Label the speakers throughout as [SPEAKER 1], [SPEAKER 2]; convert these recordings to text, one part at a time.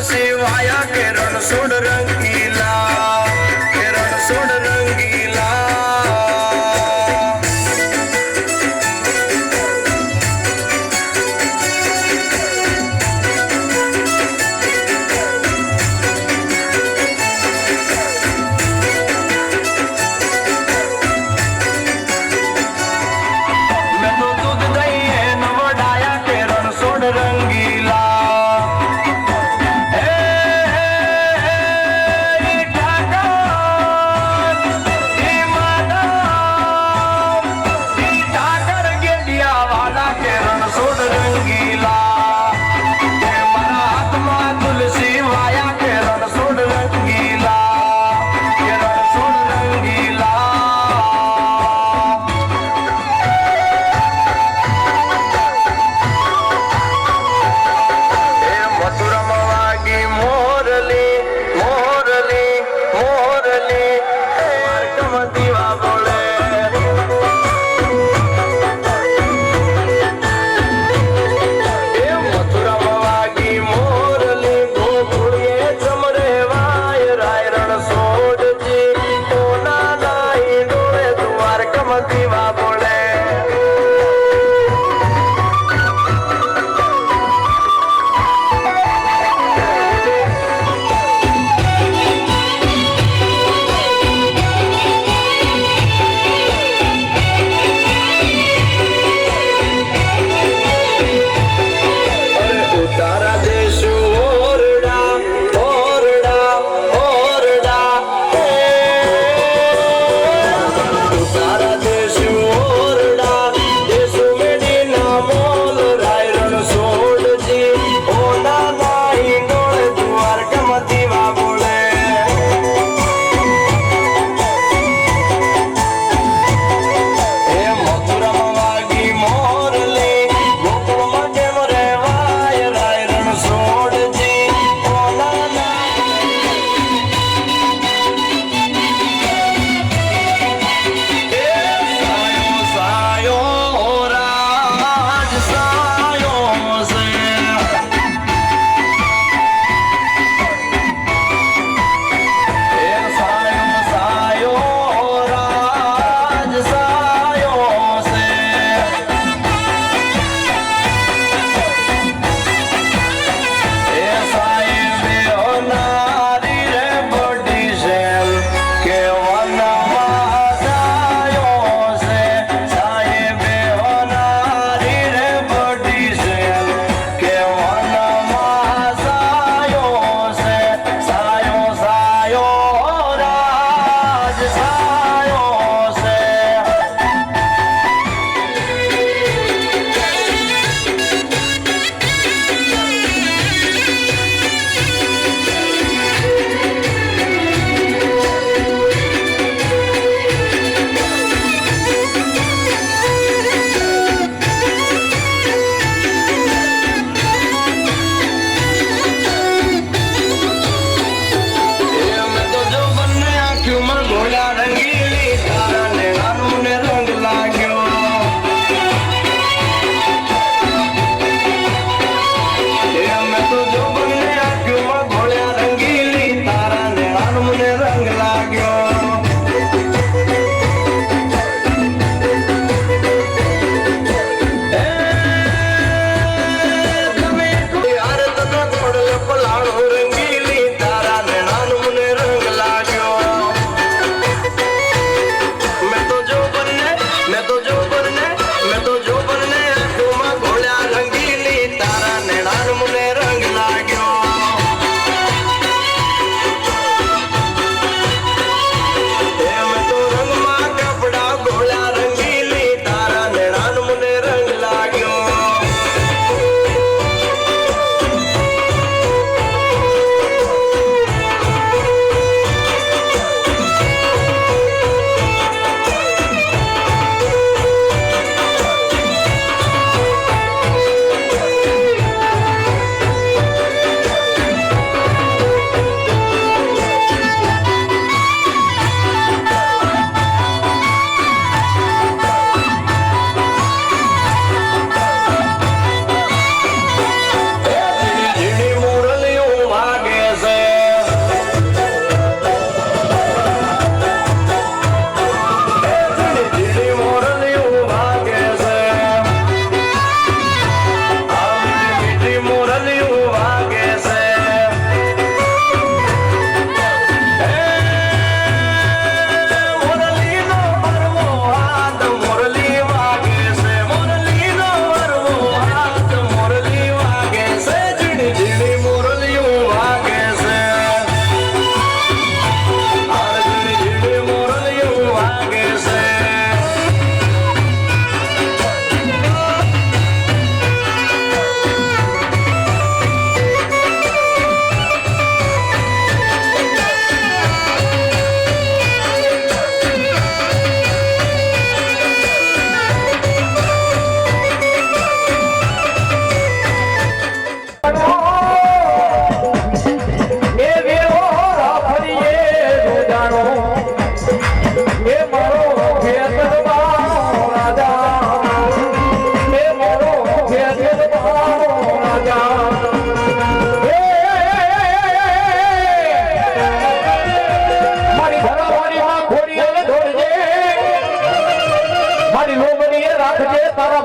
[SPEAKER 1] तुलसी via के रणछोड़ रंगीला, के रणछोड़ रंगीला। मैं तो दूध दही है नवडाया के रणछोड़ रंगीला।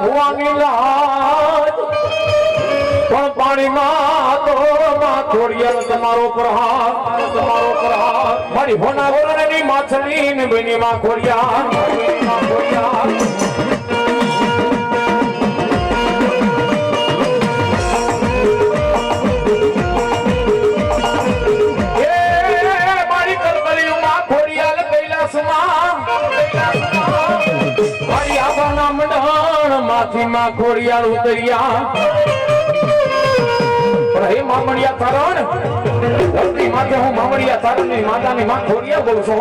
[SPEAKER 2] ભુવાની લાજ પણ પાણીમાં તો માં ખોડિયાર તમારો પ્રહાર મારી ભોના ગોરણની માછલી ને બેની માં ખોડિયાર માં ખોડિયાર ઉતર્યા પણ હે મામડિયા તારણ ધરતી માથે હું મામડિયા તારણની માતાની માં ખોડિયાર બોલું છું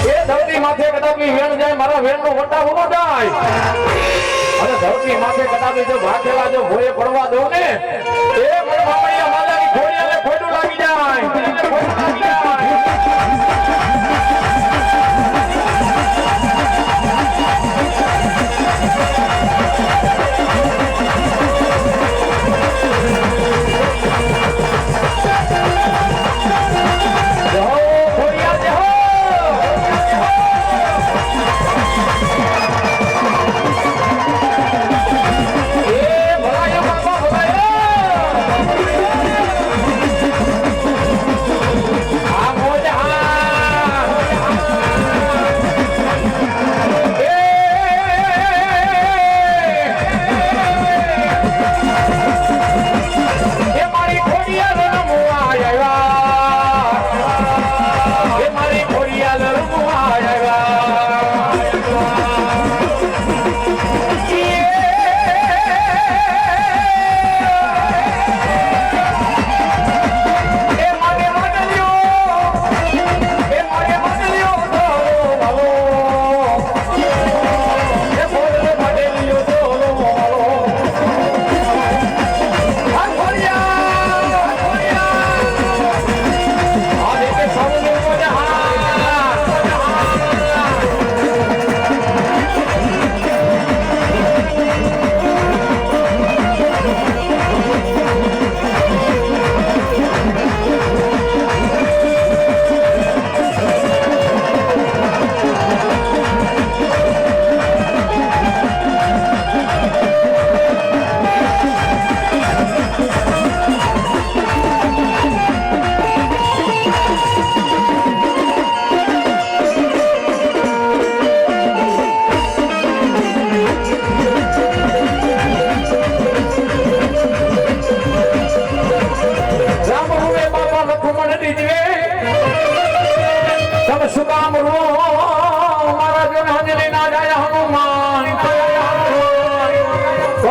[SPEAKER 2] એ ધરતી માથે કદાપી વેણ જાય મારા વેણનો વટાવો ન જાય અને ધરતી માથે કદાપી જો ભાખેલા જો ભોય પડવા દો ને એ મને મામડિયા માતાની ખોડિયારને ખોટું લાગી જાય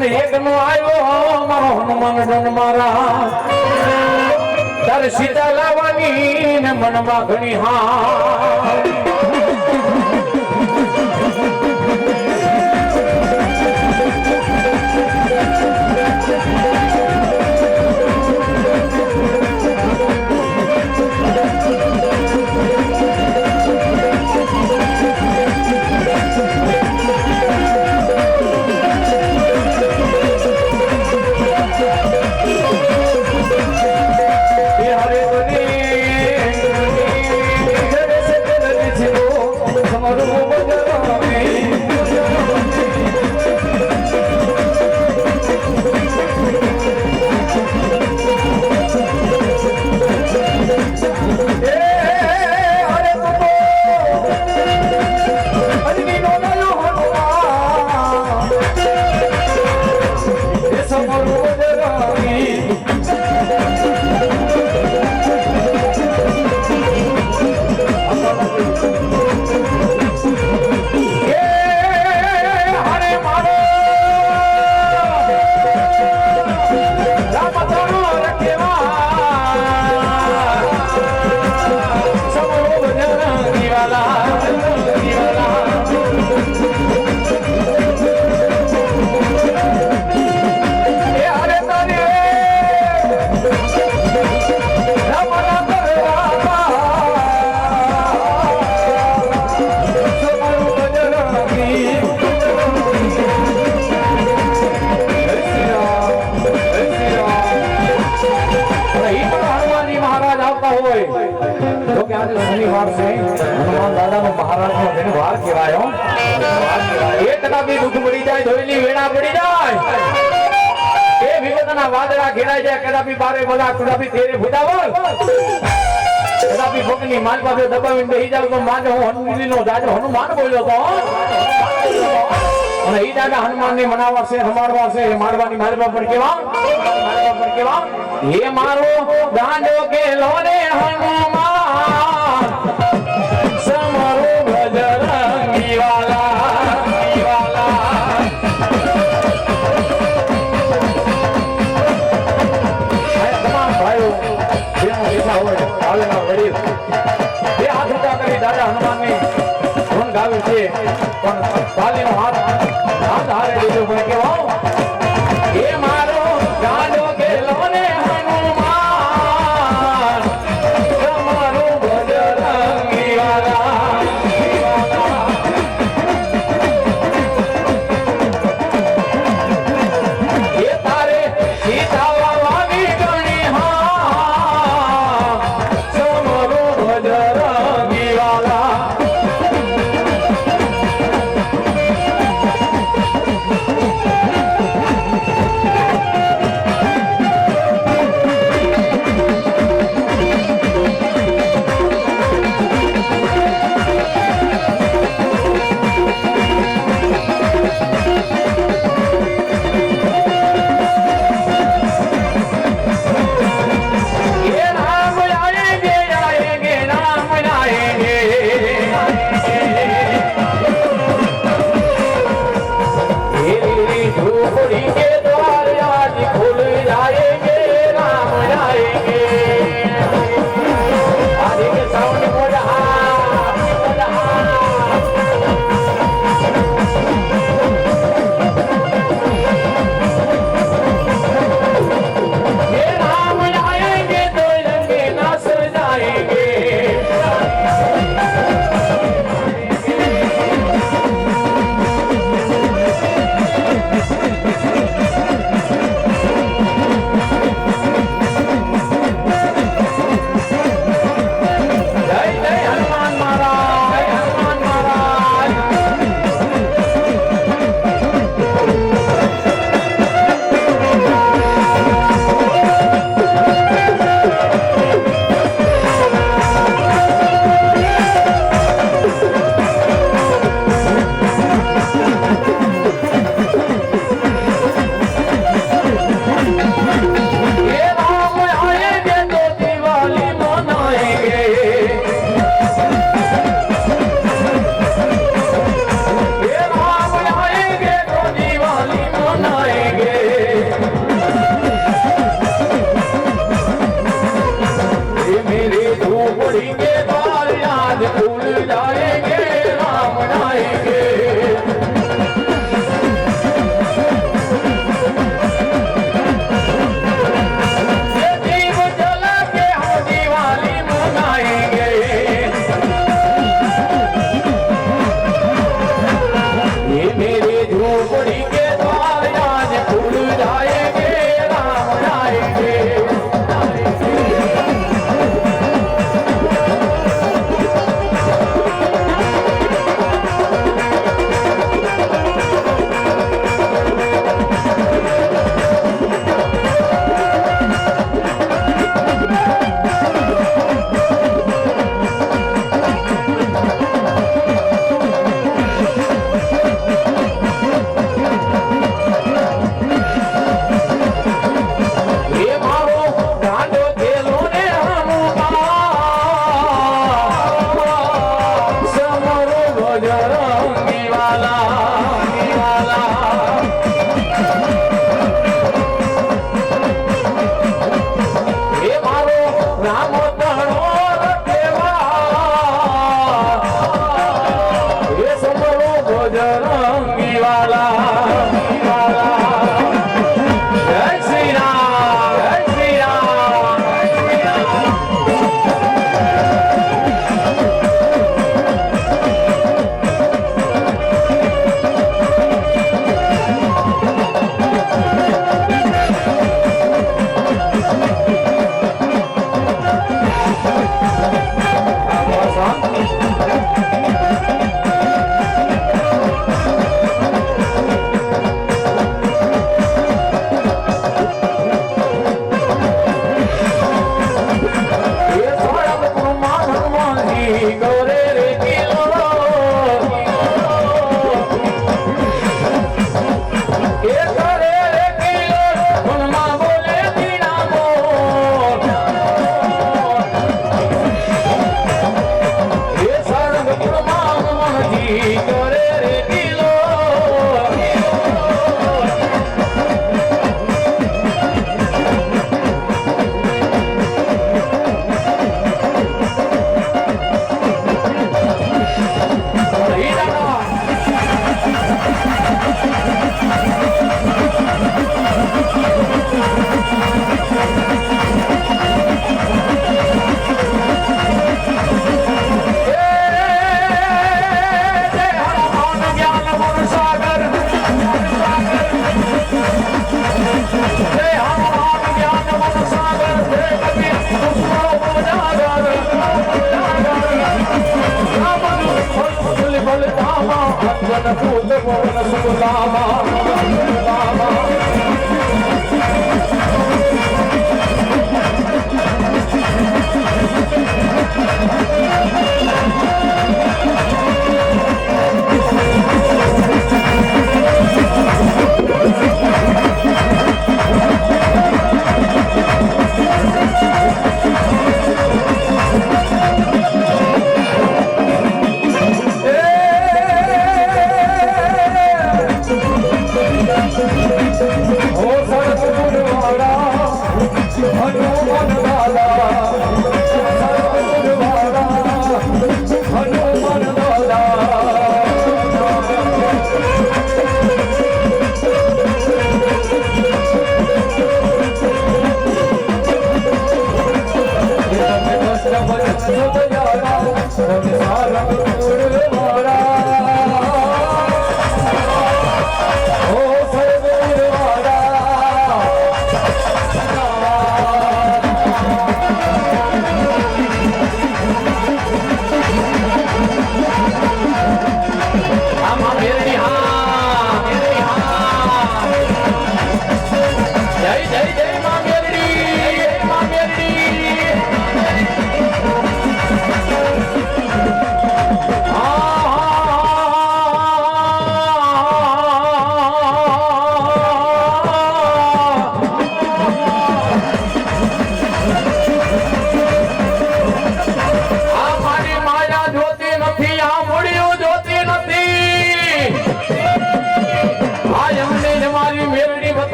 [SPEAKER 2] એક નો આવ્યો મારો હનુમાન જન મારા તારે સીતા લાવવાની ને મનમાં ઘણી હા શનિવાર છે હનુમાન દાદાનો મહારાજનો જેને વાર કહેવાયો એ કદાપી દુઃખ પડી જાય ધોઈલી વેણા પડી જાય એ વિપદના વાદળા ઘેરાઈ જાય કદાપી બારે બલા કદાપી તેરે ફૂટાવલ કદાપી ભોગની માલ પાસે દબાવીને બેસી જાવ તો માને હું હનુમાનનો રાજો હનુમાન બોલ્યો તો અને ઈ દાદા હનુમાન ને મનાવવા છે રમાડવા છે એ મારવાની મારવા પર કેવા એ મારો દાંડો કેલો રે હનુમાન સમરો બજરંગી વાલા તમામ ભાઈઓ જેનો ઈચ્છા હોય આવેલા વડીલ બે હાથ ઊંચા કરી દાદા હનુમાનની ધૂન ગાવી છે પણ ભાલીનો હાથ હારે લીધો પણ કેવો એ મારો ગાંડો કેલો ને હનુમાન તમારો બજરંગી વાલા એ તારે સીતાવા વાવી ગણી હા તમારો બજરંગી વાલા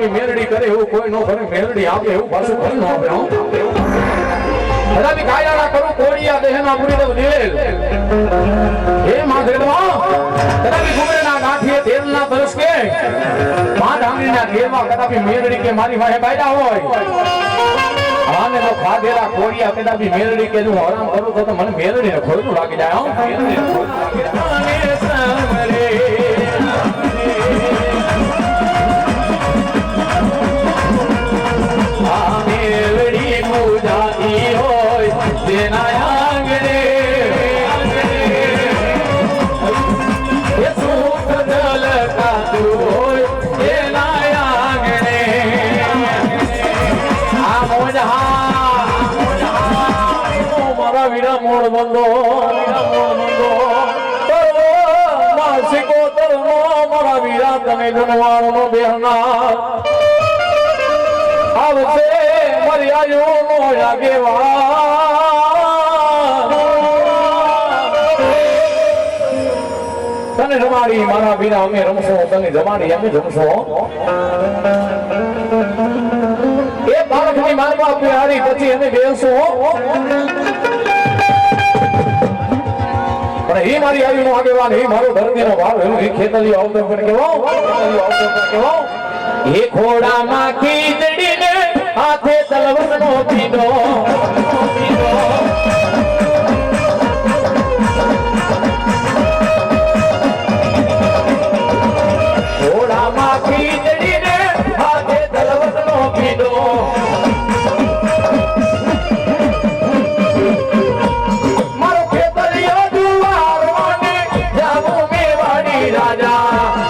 [SPEAKER 2] મેલડી કરે એવું કોઈ નો કરે મેલડી આપે એવું પાછું કોઈ નો આપે કદાપી કાયડા કરું કોડિયા દેહના પૂરી દવ દિલ હે માં જગદમા કદાપી ગુમરેના ગાંઠીએ તેલના તરસકે માં ધામણીના ઘેરમાં કદાપી મેલડી કે મારી વાહે બાયડા હોય આને તો ખાધેલા કોડિયા કદાપી મેલડી કે હું આરામ કરું તો મને મેલડીને ખોટું લાગી જાય મેલડીને ખોટું લાગી મેલડી મુજાતી હોય તેના આંગણે એ સુખ ઝલકાતું હોય તેના આંગણે આ મોજા મારા વીરા મોડ બંધો માસિકો તરનો મારા વીરા તમે જનવાળનો બેહના આવશે મારી આયુનો આગેવાન તને જમાડી મારા બીના અમે રમશો તને જમાડી અમે જમશો એ બાળકની મારવા પ્યારી પછી અમે બેસો પણ એ મારી આયુનો આગેવાન એ મારો ધરતીનો ભાવ એનું એ ખેતરીઓ આવતો પણ કેવો એ ઘોડામાં ખીચડીને હાથે તલવરનો પીધો ઘોડામાં ખીચડીને હાથે તલવરનો પીધો મારો ખેતરીઓ દુવારવાને જાવું મેવાડી રાજા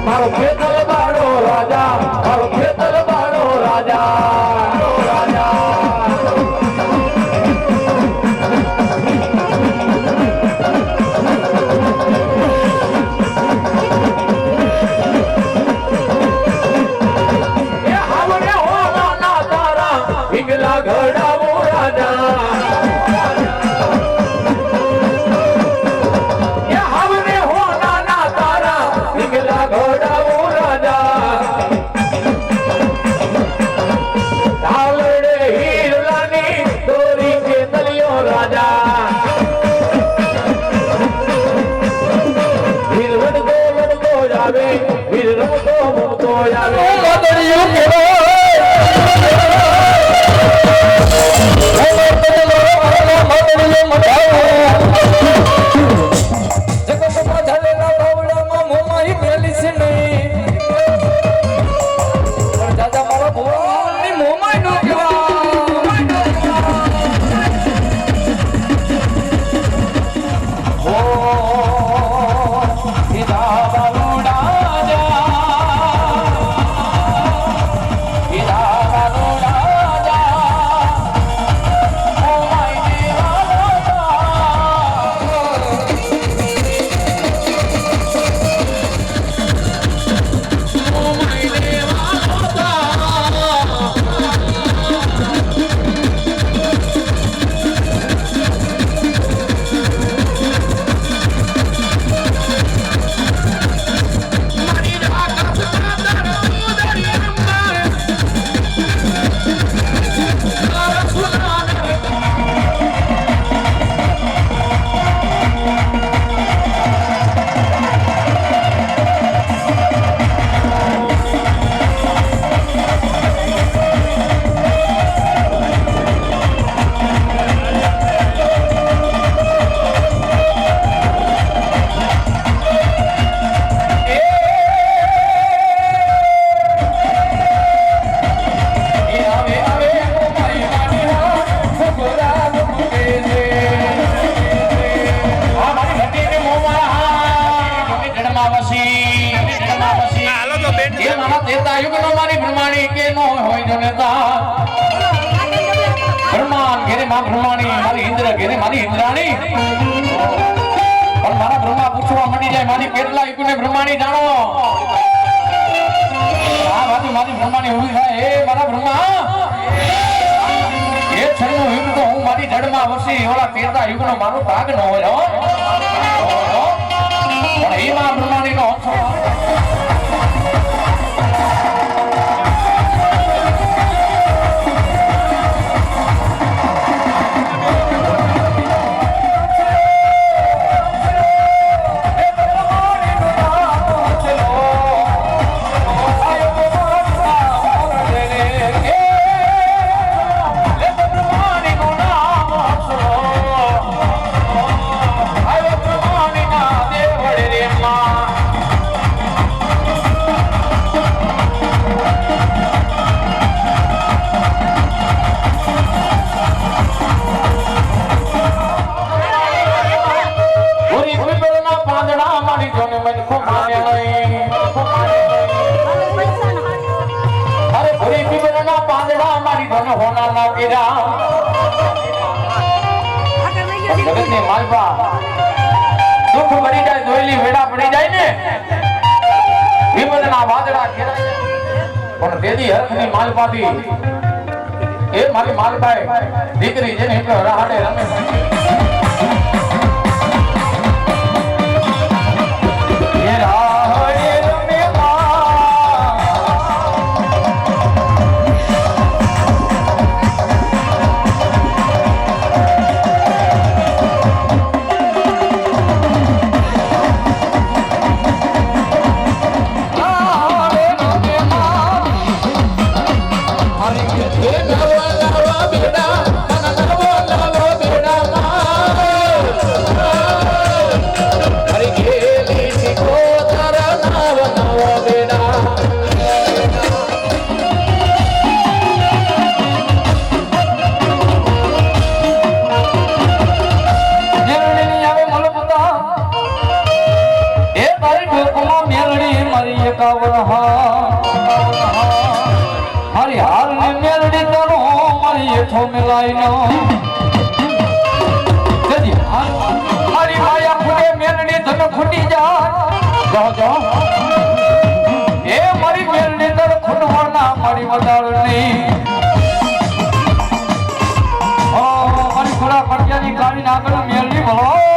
[SPEAKER 2] મારો ખેતર બાળો રાજા મારો ખેતર બાળો રાજા એ આવડે હો ના તારા હિંગલા ઘડાવો રાજા ત્રેતા યુગનો મારી બ્રહ્માણી કે નો હોય જનેતા બ્રહ્માન ઘેરે માં બ્રહ્માણી મારી ઇન્દ્ર ઘેરે મારી ઇન્દ્રાણી પણ મારા બ્રહ્મા પૂછવા મળી જાય મારી કેટલા યુગને બ્રહ્માણી જાણો આ બાજુ મારી બ્રહ્માણી ઊભી થાય એ મારા બ્રહ્મા એ છેલ્લું યુગ તો હું મારી જડમાં વસી ઓલા ત્રેતા યુગનો મારો ભાગ ન હોય હો પણ એમાં બ્રહ્માણીનો દુઃખ પડી જાય દોયલી વેડા પડી જાય ને વિમલના વાદળા ખેરાય પણ તેદી હરખની માલપાથી એ મારી માલબાઈ દીકરી જેને એટલે રાહડે રમે એ રાહડે રમે हरी हाल ने मेलडी करो मरी छो मिलाई नो जदी हरी माया फुटे मेलडी धन फुटी जा जो ए मरी मेलडी तर खुटवना मरी वदाळनी ओ मरी खुला पटियानी गाड़ी नागल मेलडी भलो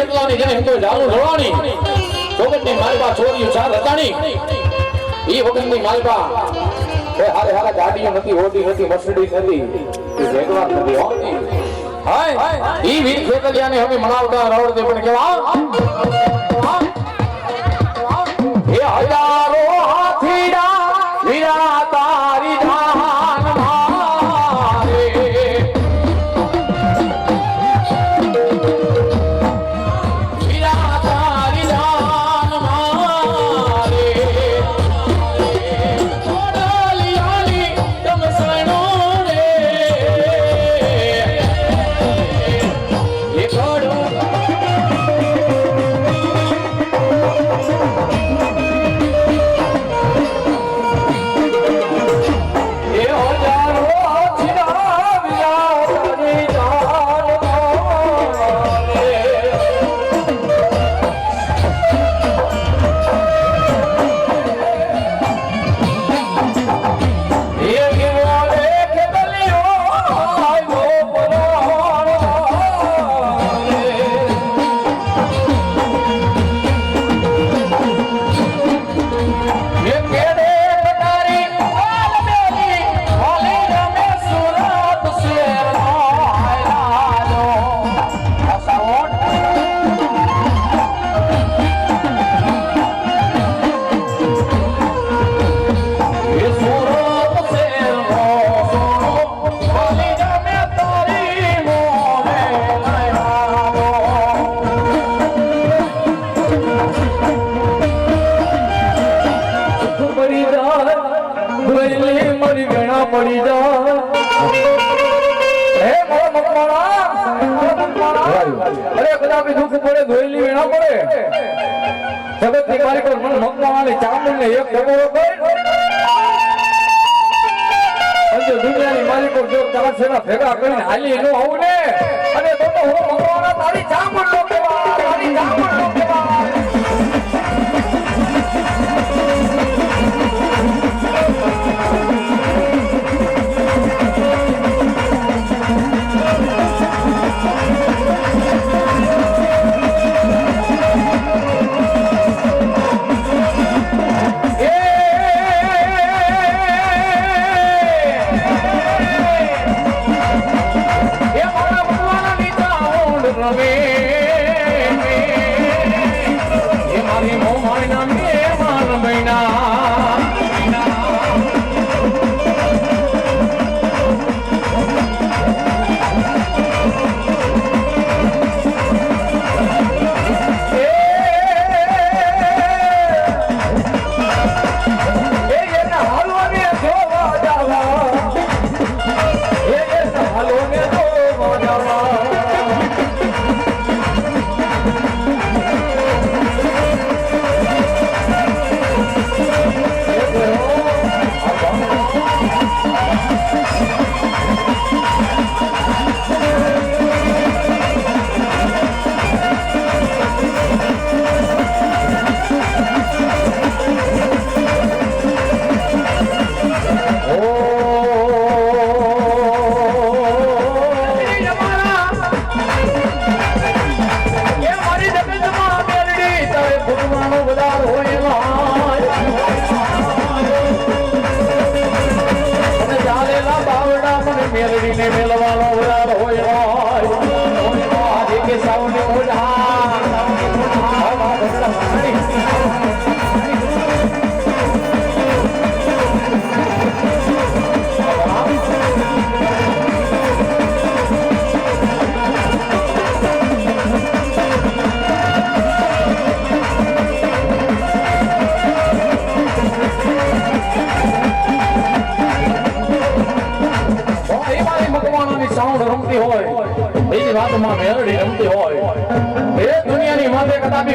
[SPEAKER 2] કેટલાની જેને હિંદો જાનું ઢોળાણી ચોગટની માલપા ચોરીઓ ચાર હતાણી ઈ વખતની માલપા એ હારે હારે ગાડીઓ નથી ઓડી નથી મર્સિડીઝ નથી એ વેગવાન નથી હોતી હાય ઈ વીર ખેતલિયાને હવે મનાવતા રવડતે પણ કેવા એ હજારો હાથીડા વીરા તારી જાન મારે વીરા તારી જાન મારે છોડલિયાની તમ સણો રે એ ઘડું ભેગા કરીને હાલી નો આવું ને અને તો હું ભગવાન તારી ચામડ લો કેવા તારી ચામડ લો કેવા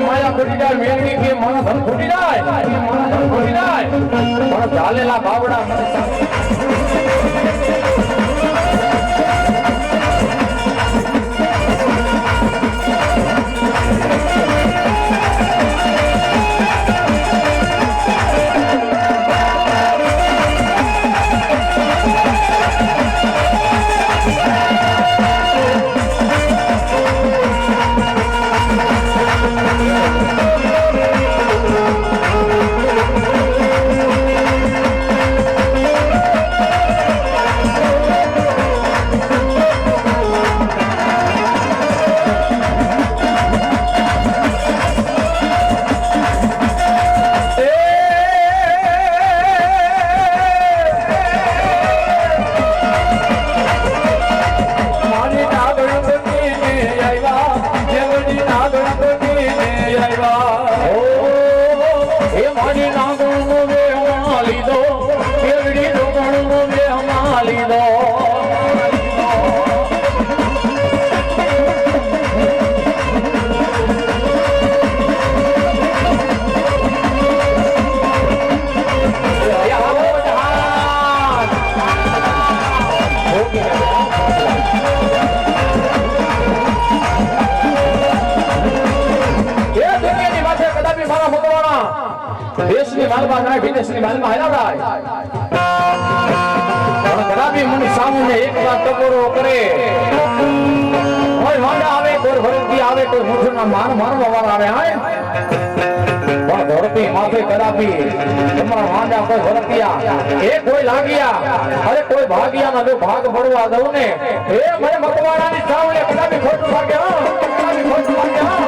[SPEAKER 2] માયા ખોટી જાય મેળવી કે મારા ધન ખોટી જાય પણ ચાલેલા બાવડા આવ્યા એ મારી નાગણનો વેહમાં લીધો કેવડી રોગણનો વેહમાં લીધો દેશની માલમાં ના વિદેશની માલમાં હેરાડાય પણ કદાપી મુનિ સામુને એક વાત ટકોરો કરે કોઈ વાંડા આવે કોઈ ભરતી આવે કોઈ મુઠના માર મારવા વાળા આવે હાય પણ ધરતી માથે કદાપી તમારા વાંડા કોઈ ભરતિયા એ કોઈ લાગ્યા અરે કોઈ ભાગ્યામાં જો ભાગ પડવા દઉં ને એ મને મતવાડાની સાવલે કદાપી ખોટું લાગે હા કદાપી ખોટું લાગે હા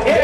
[SPEAKER 2] એ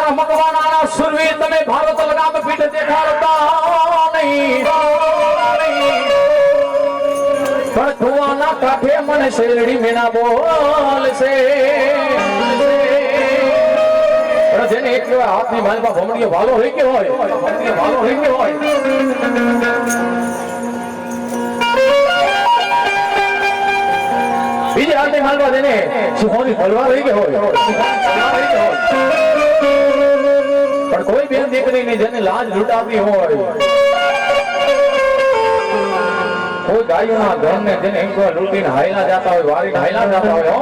[SPEAKER 2] મારા મકવાના સુરવીર તમે ભારત લગામ પીઠ દેખાડતા નહીં પણ કુવાના કાંઠે મને શેરડી મેના બોલશે જેને એક વાર હાથની માલમાં ભમણીઓ વાલો રહી ગયો હોય બીજી હાથની માલમાં જેને સુહોની ભલવા રહી ગયો હોય પણ કોઈ બેન દીકરીની જેને લાજ લૂંટાવી હોય કોઈ ગાયોના ઘરને જેને એમ કોઈ લૂંટીને હાયલા જતા હોય વારીને હાયલા જતા હોય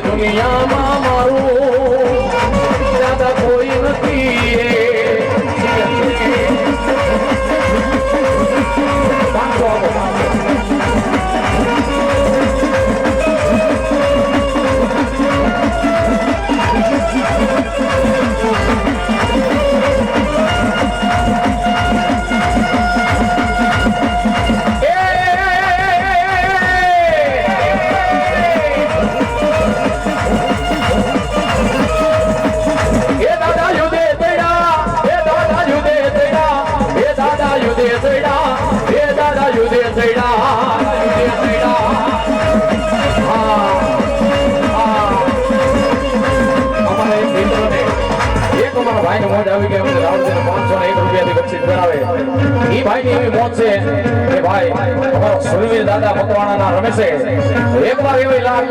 [SPEAKER 2] દુનિયામાં મારું દાદા કોઈ નથી ભાઈને મોજ આવી ગઈ અમને રાવણજીને 501 રૂપિયાથી બક્ષિસ કરાવે ઈ ભાઈની એવી મોજ છે કે ભાઈ અમારો સુરવીર દાદા મકવાણાના રમેશે એકવાર એવી લાગ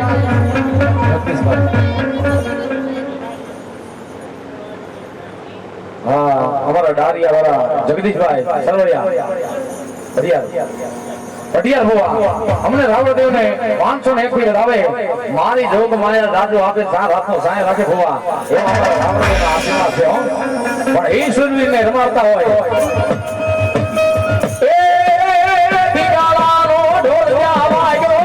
[SPEAKER 2] હા અમારા ડારિયા વાળા જગદીશભાઈ સરવડિયા પટિયાર હોવા અમને રાવણદેવને 501 રૂપિયા આવે મારી જોગ માયા દાદુ આપે 4 હાથનો સાય રાખે હોવા એવા અમારા રાવણદેવના આશીર્વાદ છે પણ એ સુરવીરને રમાડતા હોય એ ટીકાલાનો ઢોળિયા વાગ્યો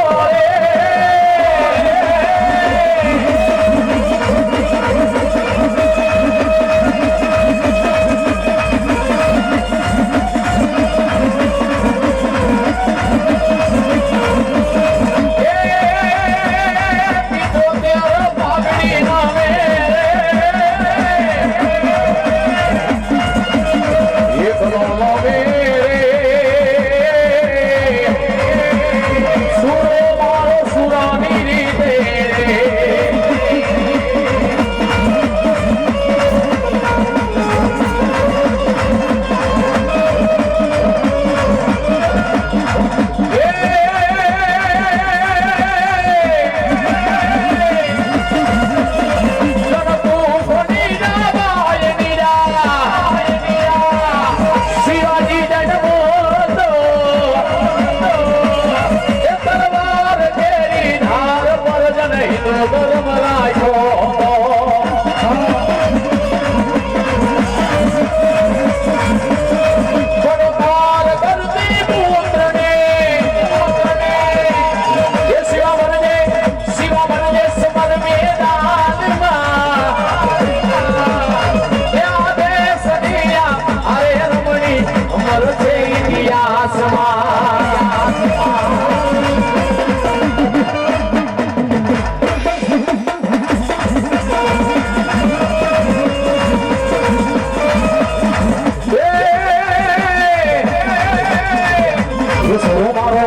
[SPEAKER 2] રે મારો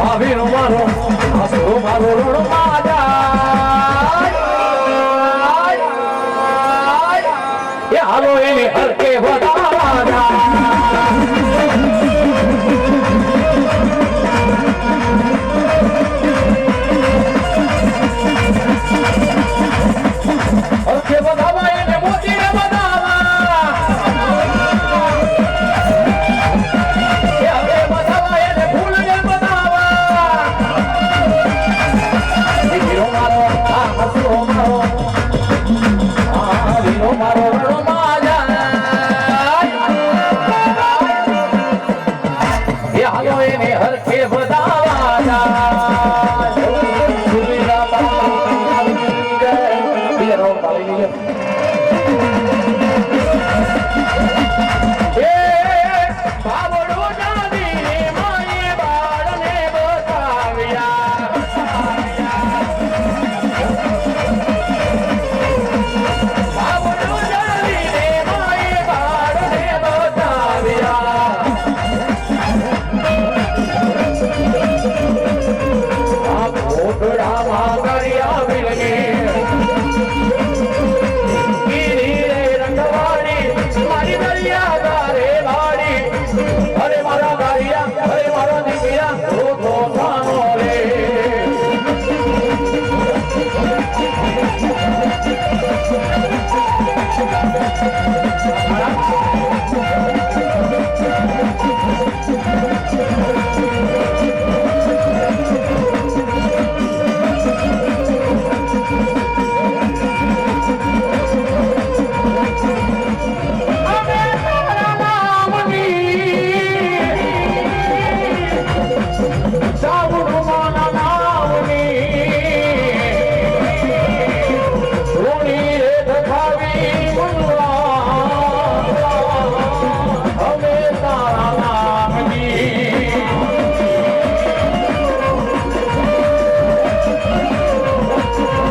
[SPEAKER 2] આવીનો મારો આસરો મારો મારા હરકે વધાવા જા હરકે વધાવા એને મોતીને વધાવા એ હવે વધાવા એને ફૂલને વધાવા વીરો મારો આ હસરો મારો આ વીરો મારો રણમાં જાય એ હાલો એને હરકે વધાવા જાય સુરીલા તારી જય વીરો તારી જય એ બાવળો જાની માએ બાળને બતાવ્યા બાવળો જાની માએ બાળને બતાવ્યા આ ઘોટડામાં કર્યા વિલગે મારી દરિયા તારે વાડી અરે મારા ગાડિયા અરે મારા દીકરા ધોધો થાનો રે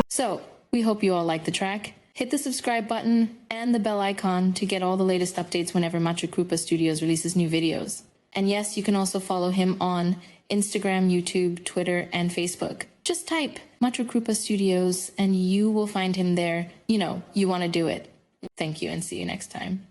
[SPEAKER 3] So, we hope you all like the track. Hit the subscribe button and the bell icon to get all the latest updates whenever Machu Krupa Studios releases new videos. And yes, you can also follow him on Instagram, YouTube, Twitter, and Facebook. Just type Machu Krupa Studios and you will find him there. You know, you want to do it. Thank you and see you next time.